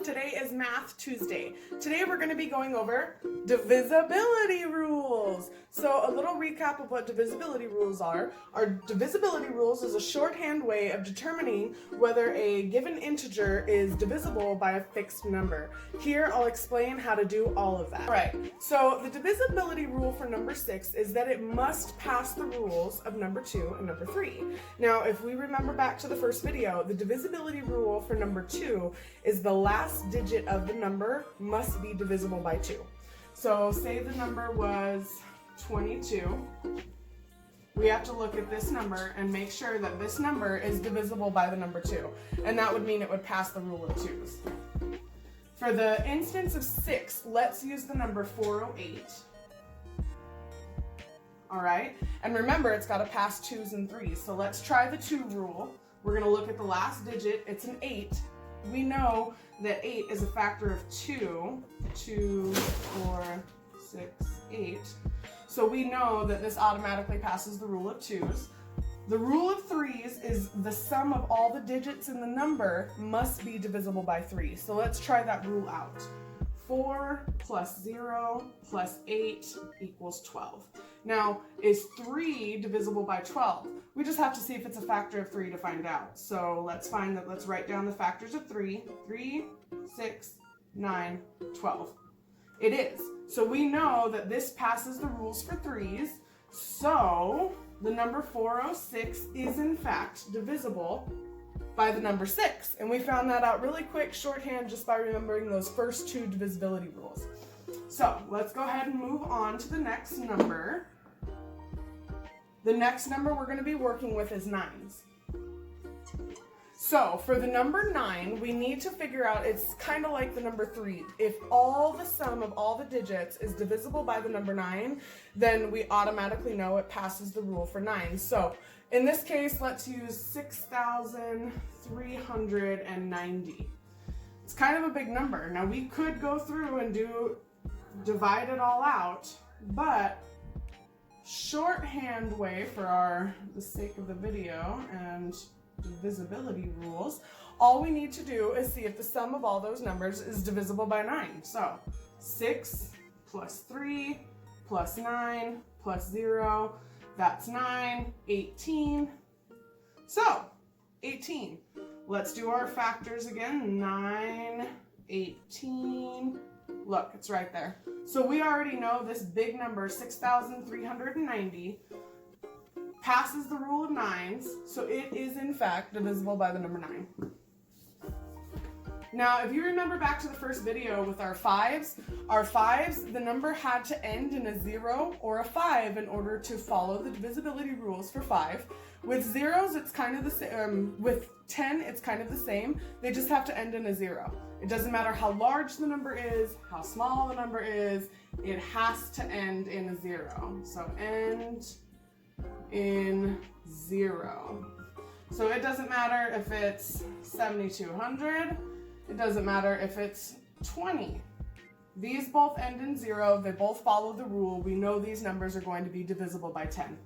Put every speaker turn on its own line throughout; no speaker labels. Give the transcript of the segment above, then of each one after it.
Today is Math Tuesday. Today we're going to be going over divisibility rules. So a little recap of what divisibility rules are. Our divisibility rules is a shorthand way of determining whether a given integer is divisible by a fixed number. Here I'll explain how to do all of that. Alright, so the divisibility rule for number 6 is that it must pass the rules of number 2 and number 3. Now if we remember back to the first video, the divisibility rule for number 2 is the last digit of the number must be divisible by 2. So say the number was 22. We have to look at this number and make sure that this number is divisible by the number 2. And that would mean it would pass the rule of 2's. For the instance of 6, let's use the number 408. Alright, and remember it's got to pass 2's and 3's. So let's try the 2 rule. We're going to look at the last digit. It's an 8. We know that 8 is a factor of 2. 2, 4, 6, 8. So we know that this automatically passes the rule of 2's. The rule of 3's is the sum of all the digits in the number must be divisible by 3. So let's try that rule out. 4 plus 0 plus 8 equals 12. Now, is 3 divisible by 12? We just have to see if it's a factor of 3 to find out. So let's write down the factors of 3. 3, 6, 9, 12. It is. So we know that this passes the rules for 3's. So the number 406 is in fact divisible by the number 6. And we found that out really quick, shorthand, just by remembering those first 2 divisibility rules. So let's go ahead and move on to the next number. The next number we're going to be working with is 9's. So for the number 9, we need to figure out, it's kind of like the number 3. If all the sum of all the digits is divisible by the number 9, then we automatically know it passes the rule for 9. So in this case, let's use 6,390. It's kind of a big number. Now we could go through and divide it all out, but shorthand way for the sake of the video and divisibility rules, all we need to do is see if the sum of all those numbers is divisible by 9. So 6 plus 3 plus 9 plus 0, that's 9, 18. So 18. Let's do our factors again. 9, 18. Look, it's right there. So we already know this big number, 6,390, passes the rule of 9's, so it is in fact divisible by the number 9. Now, if you remember back to the first video with our 5's, the number had to end in a 0 or a 5 in order to follow the divisibility rules for 5. With 0's, it's kind of the same. With 10, it's kind of the same. They just have to end in a 0. It doesn't matter how large the number is, how small the number is, it has to end in a 0. So end in 0. So it doesn't matter if it's 7,200, it doesn't matter if it's 20. These both end in 0, they both follow the rule. We know these numbers are going to be divisible by 10.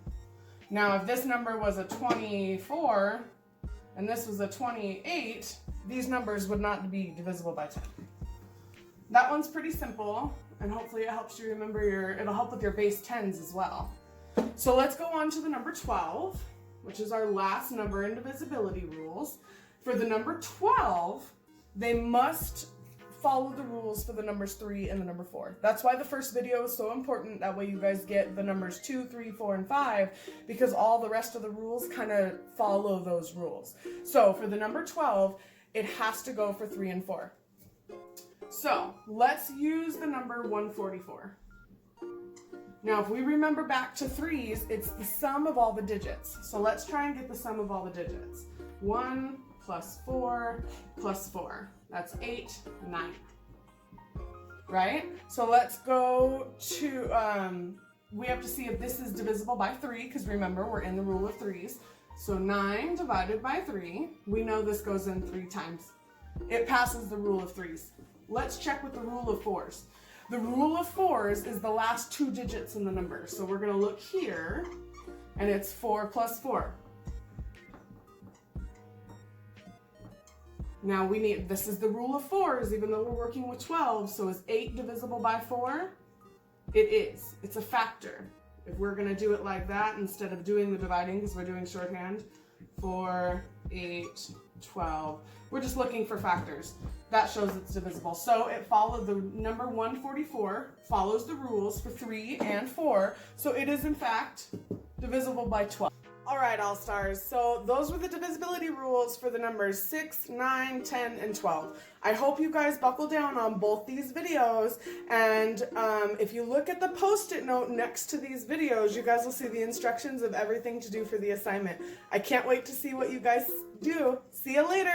Now if this number was a 24 and this was a 28, these numbers would not be divisible by 10. That one's pretty simple, and hopefully it helps you remember it'll help with your base 10s as well. So let's go on to the number 12, which is our last number in divisibility rules. For the number 12, they must follow the rules for the numbers 3 and the number 4. That's why the first video is so important. That way you guys get the numbers 2, 3, 4, and 5, because all the rest of the rules kind of follow those rules. So for the number 12, it has to go for 3 and 4. So let's use the number 144. Now if we remember back to 3's, it's the sum of all the digits. So let's try and get the sum of all the digits. 1 plus 4 plus 4. That's 8, 9. Right? So let's go to, we have to see if this is divisible by 3, because remember we're in the rule of 3's. So 9 divided by 3, we know this goes in 3 times. It passes the rule of 3's. Let's check with the rule of 4's. The rule of 4's is the last 2 digits in the number. So we're going to look here, and it's 4 plus 4. Now this is the rule of 4s, even though we're working with 12. So is 8 divisible by 4? It is. It's a factor. If we're going to do it like that, instead of doing the dividing, because we're doing shorthand, 4, 8, 12. We're just looking for factors. That shows it's divisible. So it followed the number 144, follows the rules for 3 and 4. So it is, in fact, divisible by 12. All right, All-Stars, so those were the divisibility rules for the numbers 6, 9, 10, and 12. I hope you guys buckle down on both these videos, and if you look at the post-it note next to these videos, you guys will see the instructions of everything to do for the assignment. I can't wait to see what you guys do. See you later.